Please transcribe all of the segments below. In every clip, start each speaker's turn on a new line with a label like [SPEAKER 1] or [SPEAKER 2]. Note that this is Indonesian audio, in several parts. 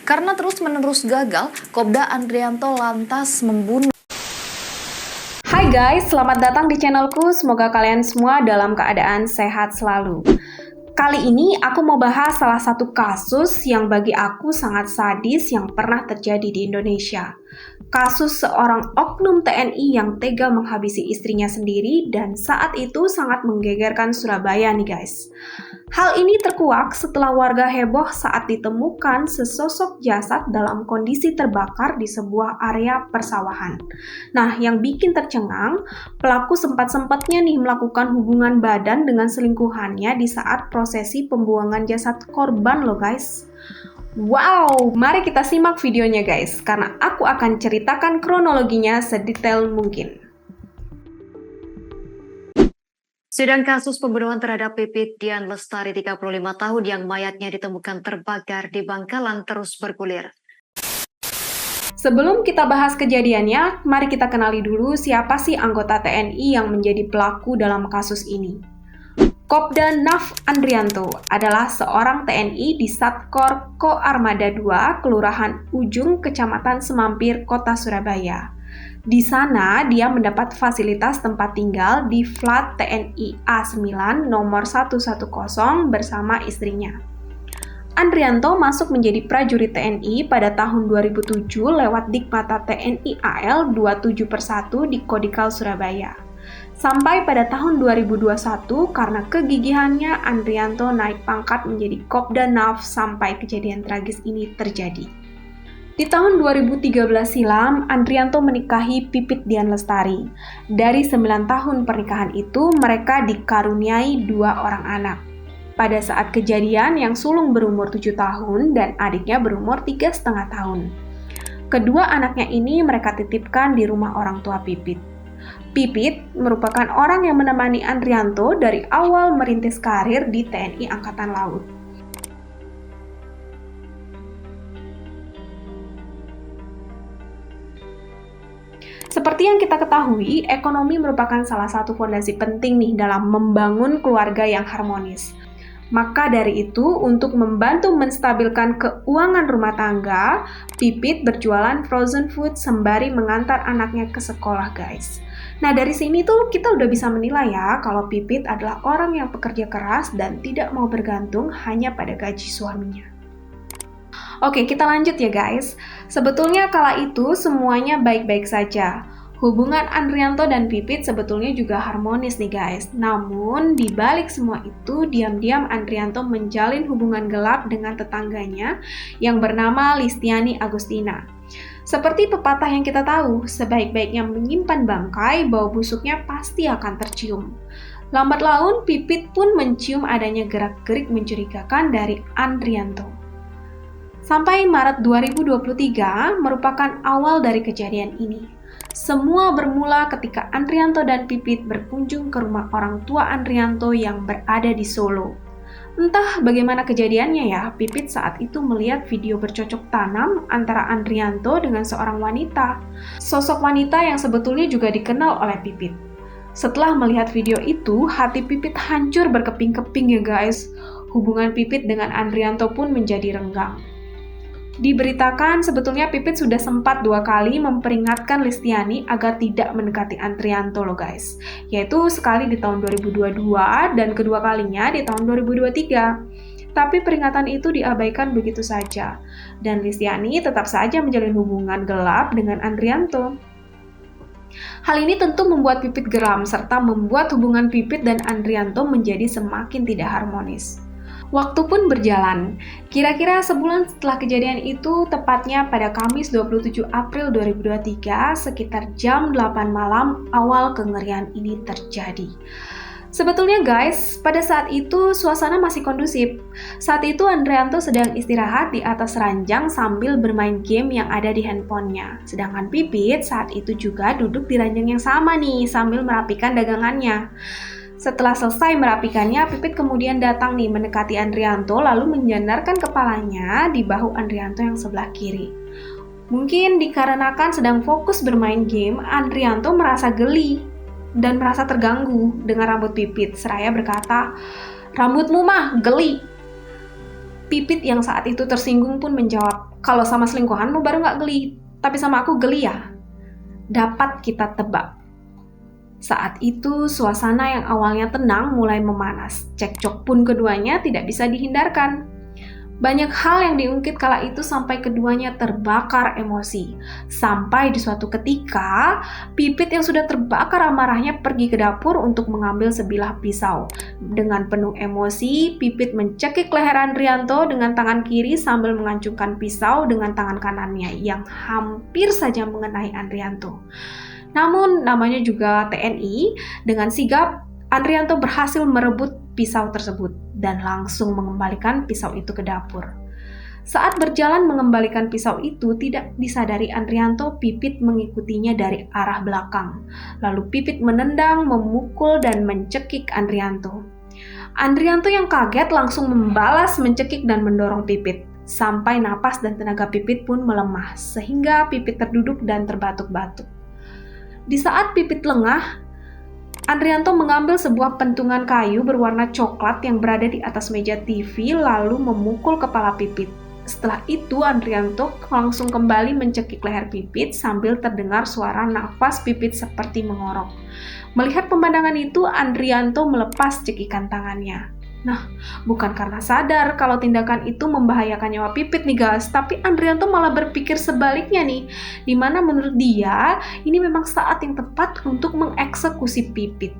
[SPEAKER 1] Karena terus-menerus gagal, Kopda Andrianto lantas membunuh.
[SPEAKER 2] Hai guys, selamat datang di channelku. Semoga kalian semua dalam keadaan sehat selalu. Kali ini aku mau bahas salah satu kasus yang bagi aku sangat sadis yang pernah terjadi di Indonesia. Kasus seorang oknum TNI yang tega menghabisi istrinya sendiri dan saat itu sangat menggegerkan Surabaya nih guys. Hal ini terkuak setelah warga heboh saat ditemukan sesosok jasad dalam kondisi terbakar di sebuah area persawahan. Nah, yang bikin tercengang, pelaku sempat-sempatnya nih melakukan hubungan badan dengan selingkuhannya di saat prosesi pembuangan jasad korban loh guys. Wow, mari kita simak videonya guys, karena aku akan ceritakan kronologinya sedetail mungkin.
[SPEAKER 1] Sidang kasus pembunuhan terhadap Pipit Dian Lestari 35 tahun yang mayatnya ditemukan terbakar di Bangkalan terus bergulir.
[SPEAKER 2] Sebelum kita bahas kejadiannya, mari kita kenali dulu siapa sih anggota TNI yang menjadi pelaku dalam kasus ini. Kopda Naf Andrianto adalah seorang TNI di Satkor Ko Armada 2, Kelurahan Ujung, Kecamatan Semampir, Kota Surabaya. Di sana, dia mendapat fasilitas tempat tinggal di Flat TNI A9 nomor 110 bersama istrinya. Andrianto masuk menjadi prajurit TNI pada tahun 2007 lewat Dikmata TNI AL 271 di Kodikal, Surabaya. Sampai pada tahun 2021, karena kegigihannya, Andrianto naik pangkat menjadi Kopda Naf sampai kejadian tragis ini terjadi. Di tahun 2013 silam, Andrianto menikahi Pipit Dian Lestari. Dari 9 tahun pernikahan itu, mereka dikaruniai 2 orang anak. Pada saat kejadian, yang sulung berumur 7 tahun dan adiknya berumur 3,5 tahun. Kedua anaknya ini mereka titipkan di rumah orang tua Pipit. Pipit merupakan orang yang menemani Andrianto dari awal merintis karir di TNI Angkatan Laut. Seperti yang kita ketahui, ekonomi merupakan salah satu fondasi penting nih dalam membangun keluarga yang harmonis. Maka dari itu, untuk membantu menstabilkan keuangan rumah tangga, Pipit berjualan frozen food sembari mengantar anaknya ke sekolah guys. Nah dari sini tuh kita udah bisa menilai ya kalau Pipit adalah orang yang pekerja keras dan tidak mau bergantung hanya pada gaji suaminya. Oke, kita lanjut ya guys. Sebetulnya kala itu semuanya baik-baik saja. Hubungan Andrianto dan Pipit sebetulnya juga harmonis nih guys. Namun di balik semua itu, diam-diam Andrianto menjalin hubungan gelap dengan tetangganya yang bernama Listiani Agustina. Seperti pepatah yang kita tahu, sebaik-baiknya menyimpan bangkai, bau busuknya pasti akan tercium. Lambat laun, Pipit pun mencium adanya gerak-gerik mencurigakan dari Andrianto. Sampai Maret 2023 merupakan awal dari kejadian ini. Semua bermula ketika Andrianto dan Pipit berkunjung ke rumah orang tua Andrianto yang berada di Solo. Entah bagaimana kejadiannya ya, Pipit saat itu melihat video bercocok tanam antara Andrianto dengan seorang wanita. Sosok wanita yang sebetulnya juga dikenal oleh Pipit. Setelah melihat video itu, hati Pipit hancur berkeping-keping ya guys. Hubungan Pipit dengan Andrianto pun menjadi renggang. Diberitakan sebetulnya Pipit sudah sempat 2 kali memperingatkan Listiani agar tidak mendekati Andrianto loh guys. Yaitu sekali di tahun 2022 dan kedua kalinya di tahun 2023. Tapi peringatan itu diabaikan begitu saja. Dan Listiani tetap saja menjalin hubungan gelap dengan Andrianto. Hal ini tentu membuat Pipit geram serta membuat hubungan Pipit dan Andrianto menjadi semakin tidak harmonis. Waktu pun berjalan. Kira-kira sebulan setelah kejadian itu, tepatnya pada Kamis 27 April 2023, sekitar jam 8 malam, awal kengerian ini terjadi. Sebetulnya guys, pada saat itu suasana masih kondusif. Saat itu Andrianto sedang istirahat di atas ranjang sambil bermain game yang ada di handphonenya. Sedangkan Pipit saat itu juga duduk di ranjang yang sama nih, sambil merapikan dagangannya. Setelah selesai merapikannya, Pipit kemudian datang nih mendekati Andrianto lalu menyandarkan kepalanya di bahu Andrianto yang sebelah kiri. Mungkin dikarenakan sedang fokus bermain game, Andrianto merasa geli dan merasa terganggu dengan rambut Pipit, seraya berkata, "Rambutmu mah geli." Pipit yang saat itu tersinggung pun menjawab, Kalau sama selingkuhanmu baru nggak geli, tapi sama aku geli ya? Dapat kita tebak. Saat itu, suasana yang awalnya tenang mulai memanas. Cekcok pun keduanya tidak bisa dihindarkan. Banyak hal yang diungkit kala itu sampai keduanya terbakar emosi. Sampai di suatu ketika, Pipit yang sudah terbakar amarahnya pergi ke dapur untuk mengambil sebilah pisau. Dengan penuh emosi, Pipit mencekik leher Andrianto dengan tangan kiri sambil mengancungkan pisau dengan tangan kanannya yang hampir saja mengenai Andrianto. Namun, namanya juga TNI, dengan sigap, Andrianto berhasil merebut pisau tersebut dan langsung mengembalikan pisau itu ke dapur. Saat berjalan mengembalikan pisau itu, tidak disadari Andrianto, Pipit mengikutinya dari arah belakang. Lalu Pipit menendang, memukul, dan mencekik Andrianto. Andrianto yang kaget langsung membalas mencekik dan mendorong Pipit, sampai napas dan tenaga Pipit pun melemah, sehingga Pipit terduduk dan terbatuk-batuk. Di saat Pipit lengah, Andrianto mengambil sebuah pentungan kayu berwarna coklat yang berada di atas meja TV lalu memukul kepala Pipit. Setelah itu Andrianto langsung kembali mencekik leher Pipit sambil terdengar suara nafas Pipit seperti mengorok. Melihat pemandangan itu, Andrianto melepas cekikan tangannya. Nah, bukan karena sadar kalau tindakan itu membahayakan nyawa Pipit nih guys, tapi Andrianto malah berpikir sebaliknya nih, dimana menurut dia ini memang saat yang tepat untuk mengeksekusi Pipit.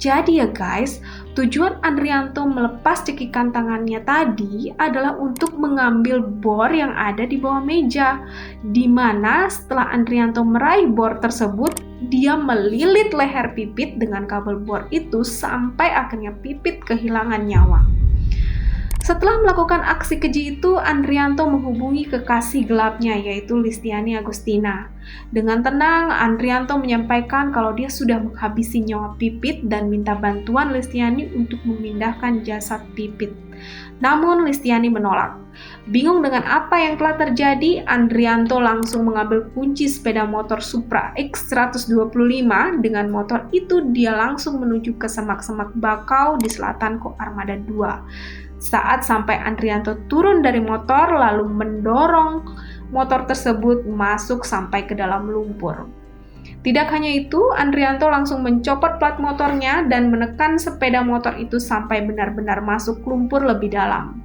[SPEAKER 2] Jadi ya guys, tujuan Andrianto melepas cekikan tangannya tadi adalah untuk mengambil bor yang ada di bawah meja, dimana setelah Andrianto meraih bor tersebut, dia melilit leher Pipit dengan kabel bor itu sampai akhirnya Pipit kehilangan nyawa. Setelah melakukan aksi keji itu, Andrianto menghubungi kekasih gelapnya yaitu Listiani Agustina. Dengan tenang, Andrianto menyampaikan kalau dia sudah menghabisi nyawa Pipit dan minta bantuan Listiani untuk memindahkan jasad Pipit. Namun Listiani menolak. Bingung dengan apa yang telah terjadi, Andrianto langsung mengambil kunci sepeda motor Supra X125. Dengan motor itu dia langsung menuju ke semak-semak bakau di selatan Koarmada 2. Saat sampai Andrianto turun dari motor lalu mendorong motor tersebut masuk sampai ke dalam lumpur. Tidak hanya itu, Andrianto langsung mencopot plat motornya dan menekan sepeda motor itu sampai benar-benar masuk lumpur lebih dalam.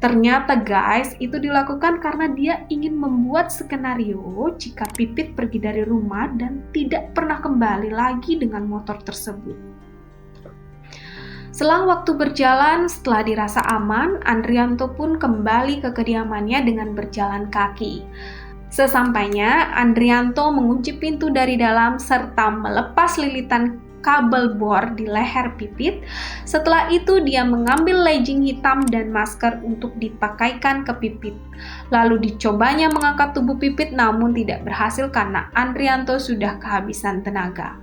[SPEAKER 2] Ternyata guys, itu dilakukan karena dia ingin membuat skenario jika Pipit pergi dari rumah dan tidak pernah kembali lagi dengan motor tersebut. Selang waktu berjalan, setelah dirasa aman, Andrianto pun kembali ke kediamannya dengan berjalan kaki. Sesampainya, Andrianto mengunci pintu dari dalam serta melepas lilitan kabel bor di leher Pipit. Setelah itu, dia mengambil legging hitam dan masker untuk dipakaikan ke Pipit. Lalu dicobanya mengangkat tubuh Pipit namun tidak berhasil karena Andrianto sudah kehabisan tenaga.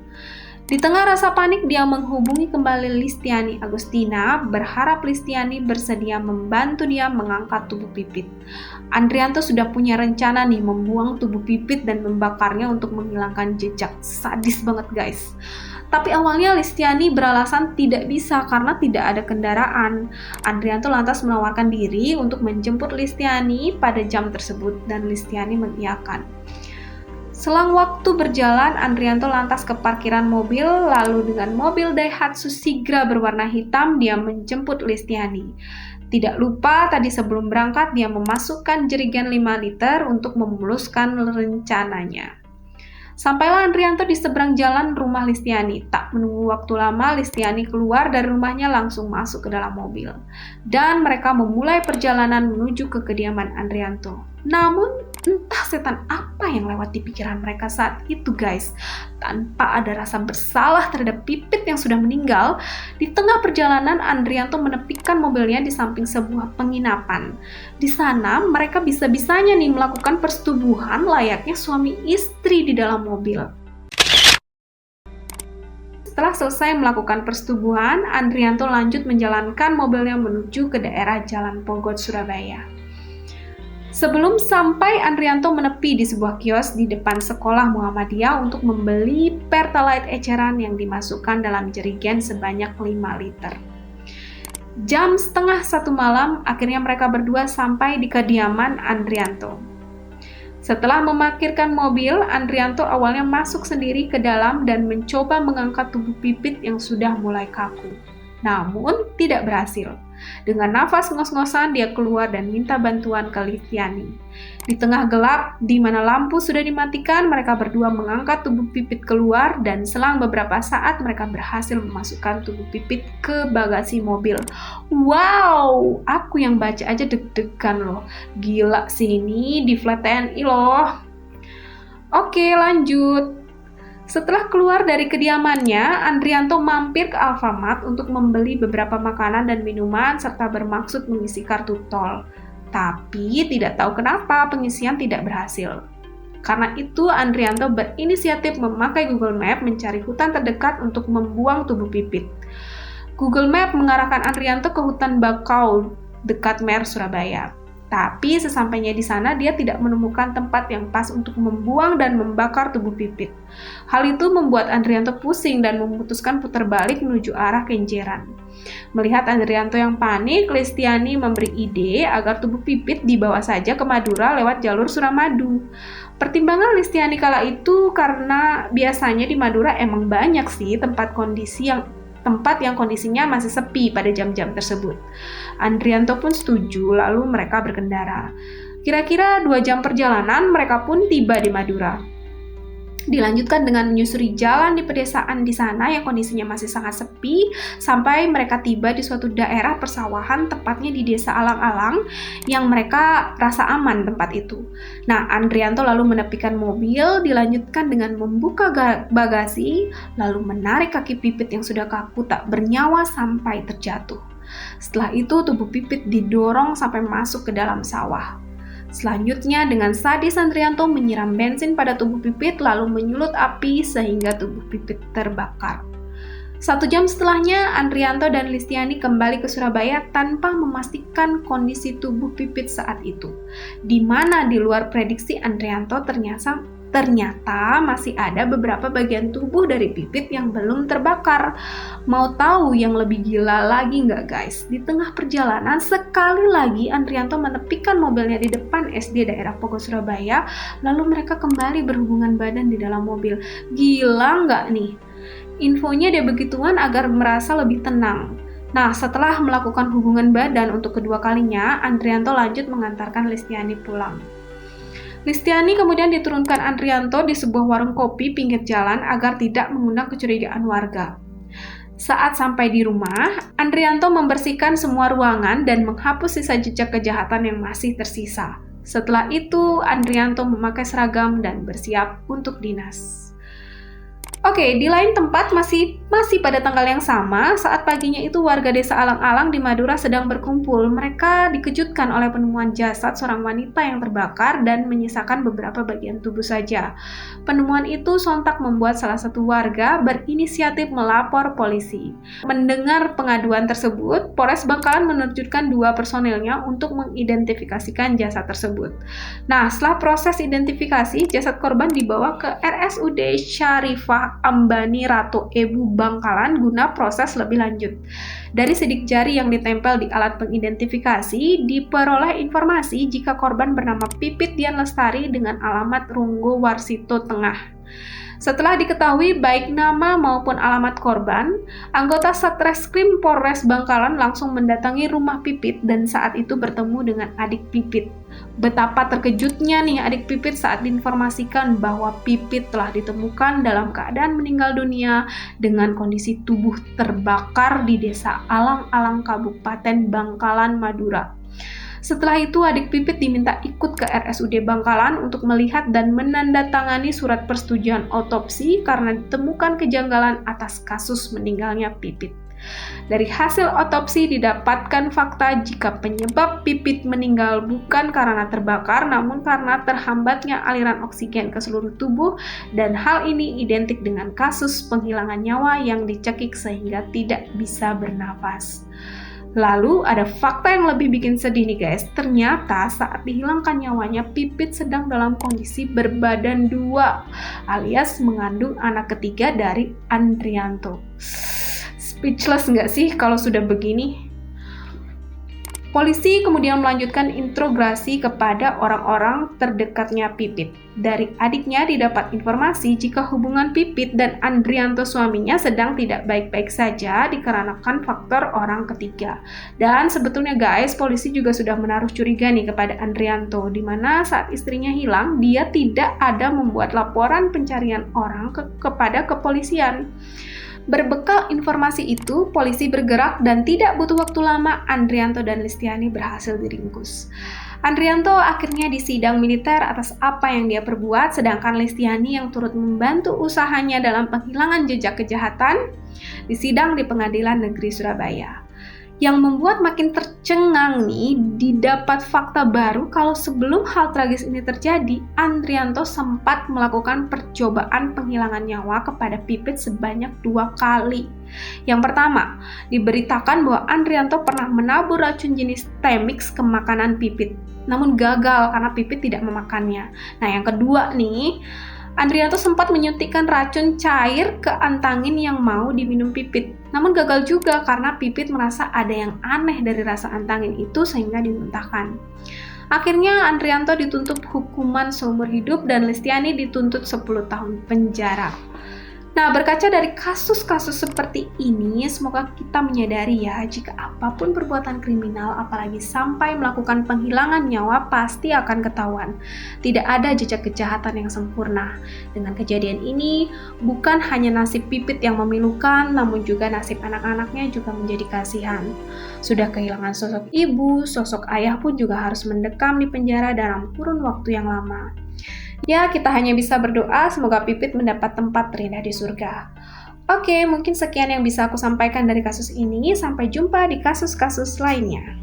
[SPEAKER 2] Di tengah rasa panik, dia menghubungi kembali Listiani Agustina, berharap Listiani bersedia membantu dia mengangkat tubuh Pipit. Andrianto sudah punya rencana nih membuang tubuh Pipit dan membakarnya untuk menghilangkan jejak. Sadis banget guys. Tapi awalnya Listiani beralasan tidak bisa karena tidak ada kendaraan. Andrianto lantas menawarkan diri untuk menjemput Listiani pada jam tersebut dan Listiani mengiyakan. Selang waktu berjalan, Andrianto lantas ke parkiran mobil, lalu dengan mobil Daihatsu Sigra berwarna hitam, dia menjemput Listiani. Tidak lupa, tadi sebelum berangkat, dia memasukkan jerigen 5 liter untuk memuluskan rencananya. Sampailah Andrianto di seberang jalan rumah Listiani. Tak menunggu waktu lama, Listiani keluar dari rumahnya langsung masuk ke dalam mobil. Dan mereka memulai perjalanan menuju ke kediaman Andrianto. Namun, entah setan apa yang lewat di pikiran mereka saat itu guys. Tanpa ada rasa bersalah terhadap Pipit yang sudah meninggal, di tengah perjalanan Andrianto menepikan mobilnya di samping sebuah penginapan. Di sana mereka bisa-bisanya nih melakukan persetubuhan layaknya suami istri di dalam mobil. Setelah selesai melakukan persetubuhan, Andrianto lanjut menjalankan mobilnya menuju ke daerah Jalan Pogot, Surabaya. Sebelum sampai, Andrianto menepi di sebuah kios di depan sekolah Muhammadiyah untuk membeli Pertalite eceran yang dimasukkan dalam jerigen sebanyak 5 liter. Jam 00:30 malam, akhirnya mereka berdua sampai di kediaman Andrianto. Setelah memarkirkan mobil, Andrianto awalnya masuk sendiri ke dalam dan mencoba mengangkat tubuh Pipit yang sudah mulai kaku. Namun, tidak berhasil. Dengan nafas ngos-ngosan, dia keluar dan minta bantuan ke Listiani. Di tengah gelap, di mana lampu sudah dimatikan, mereka berdua mengangkat tubuh Pipit keluar dan selang beberapa saat mereka berhasil memasukkan tubuh Pipit ke bagasi mobil. Wow, aku yang baca aja deg-degan loh. Gila sih ini di Flat TNI loh. Oke, lanjut. Setelah keluar dari kediamannya, Andrianto mampir ke Alfamart untuk membeli beberapa makanan dan minuman serta bermaksud mengisi kartu tol. Tapi tidak tahu kenapa pengisian tidak berhasil. Karena itu, Andrianto berinisiatif memakai Google Map mencari hutan terdekat untuk membuang tubuh Pipit. Google Map mengarahkan Andrianto ke hutan bakau dekat Mer, Surabaya. Tapi sesampainya di sana dia tidak menemukan tempat yang pas untuk membuang dan membakar tubuh Pipit. Hal itu membuat Andrianto pusing dan memutuskan putar balik menuju arah Kenjeran. Melihat Andrianto yang panik, Listiani memberi ide agar tubuh Pipit dibawa saja ke Madura lewat jalur Suramadu. Pertimbangan Listiani kala itu karena biasanya di Madura emang banyak sih tempat yang kondisinya masih sepi pada jam-jam tersebut. Andrianto pun setuju, lalu mereka berkendara. Kira-kira 2 jam perjalanan, mereka pun tiba di Madura. Dilanjutkan dengan menyusuri jalan di pedesaan di sana yang kondisinya masih sangat sepi, sampai mereka tiba di suatu daerah persawahan, tepatnya di desa Alang-Alang, yang mereka rasa aman tempat itu. Nah, Andrianto lalu menepikan mobil, dilanjutkan dengan membuka bagasi, lalu menarik kaki Pipit yang sudah kaku tak bernyawa sampai terjatuh. Setelah itu, tubuh Pipit didorong sampai masuk ke dalam sawah. Selanjutnya, dengan sadis Andrianto menyiram bensin pada tubuh Pipit lalu menyulut api sehingga tubuh Pipit terbakar. 1 jam setelahnya, Andrianto dan Listiani kembali ke Surabaya tanpa memastikan kondisi tubuh Pipit saat itu. Di mana di luar prediksi Andrianto ternyata masih ada beberapa bagian tubuh dari Pipit yang belum terbakar. Mau tahu yang lebih gila lagi nggak guys? Di tengah perjalanan sekali lagi Andrianto menepikan mobilnya di depan SD daerah Pogo Surabaya, lalu mereka kembali berhubungan badan di dalam mobil. Gila nggak nih? Infonya dia begituan agar merasa lebih tenang. Nah, setelah melakukan hubungan badan untuk kedua kalinya, Andrianto lanjut mengantarkan Listiani pulang. Listiani kemudian diturunkan Andrianto di sebuah warung kopi pinggir jalan agar tidak mengundang kecurigaan warga. Saat sampai di rumah, Andrianto membersihkan semua ruangan dan menghapus sisa jejak kejahatan yang masih tersisa. Setelah itu, Andrianto memakai seragam dan bersiap untuk dinas. Oke, di lain tempat masih pada tanggal yang sama, saat paginya itu warga desa Alang-Alang di Madura sedang berkumpul. Mereka dikejutkan oleh penemuan jasad seorang wanita yang terbakar dan menyisakan beberapa bagian tubuh saja. Penemuan itu sontak membuat salah satu warga berinisiatif melapor polisi. Mendengar pengaduan tersebut, Polres Bangkalan menerjunkan 2 personilnya untuk mengidentifikasikan jasad tersebut. Nah, setelah proses identifikasi, jasad korban dibawa ke RSUD Syarifah Ambani Ratu Ebu Bangkalan guna proses lebih lanjut. Dari sidik jari yang ditempel di alat pengidentifikasi, diperoleh informasi jika korban bernama Pipit Dian Lestari dengan alamat Runggo Warsito Tengah. Setelah diketahui baik nama maupun alamat korban, anggota Satreskrim Polres Bangkalan langsung mendatangi rumah Pipit dan saat itu bertemu dengan adik Pipit. Betapa terkejutnya nih adik Pipit saat diinformasikan bahwa Pipit telah ditemukan dalam keadaan meninggal dunia dengan kondisi tubuh terbakar di desa Alang-Alang Kabupaten Bangkalan, Madura. Setelah itu, adik Pipit diminta ikut ke RSUD Bangkalan untuk melihat dan menandatangani surat persetujuan otopsi karena ditemukan kejanggalan atas kasus meninggalnya Pipit. Dari hasil otopsi didapatkan fakta jika penyebab Pipit meninggal bukan karena terbakar, namun karena terhambatnya aliran oksigen ke seluruh tubuh, dan hal ini identik dengan kasus penghilangan nyawa yang dicekik sehingga tidak bisa bernafas. Lalu ada fakta yang lebih bikin sedih nih guys, ternyata saat dihilangkan nyawanya Pipit sedang dalam kondisi berbadan 2 alias mengandung anak ketiga dari Andrianto. Speechless nggak sih kalau sudah begini? Polisi kemudian melanjutkan interogasi kepada orang-orang terdekatnya Pipit. Dari adiknya didapat informasi jika hubungan Pipit dan Andrianto suaminya sedang tidak baik-baik saja dikarenakan faktor orang ketiga. Dan sebetulnya guys, polisi juga sudah menaruh curiga nih kepada Andrianto, di mana saat istrinya hilang, dia tidak ada membuat laporan pencarian orang kepada kepolisian. Berbekal informasi itu, polisi bergerak dan tidak butuh waktu lama, Andrianto dan Listiani berhasil diringkus. Andrianto akhirnya disidang militer atas apa yang dia perbuat, sedangkan Listiani yang turut membantu usahanya dalam penghilangan jejak kejahatan disidang di Pengadilan Negeri Surabaya. Yang membuat makin tercengang nih, didapat fakta baru kalau sebelum hal tragis ini terjadi, Andrianto sempat melakukan percobaan penghilangan nyawa kepada Pipit sebanyak 2 kali. Yang pertama, diberitakan bahwa Andrianto pernah menabur racun jenis Temix ke makanan Pipit, namun gagal karena Pipit tidak memakannya. Nah, yang kedua nih, Andrianto sempat menyuntikkan racun cair ke antangin yang mau diminum Pipit. Namun gagal juga karena Pipit merasa ada yang aneh dari rasa antangin itu sehingga dimuntahkan. Akhirnya Andrianto dituntut hukuman seumur hidup dan Listiani dituntut 10 tahun penjara. Nah, berkaca dari kasus-kasus seperti ini, semoga kita menyadari ya, jika apapun perbuatan kriminal, apalagi sampai melakukan penghilangan nyawa, pasti akan ketahuan. Tidak ada jejak kejahatan yang sempurna. Dengan kejadian ini, bukan hanya nasib Pipit yang memilukan, namun juga nasib anak-anaknya juga menjadi kasihan. Sudah kehilangan sosok ibu, sosok ayah pun juga harus mendekam di penjara dalam kurun waktu yang lama. Ya, kita hanya bisa berdoa semoga Pipit mendapat tempat terindah di surga. Oke, mungkin sekian yang bisa aku sampaikan dari kasus ini. Sampai jumpa di kasus-kasus lainnya.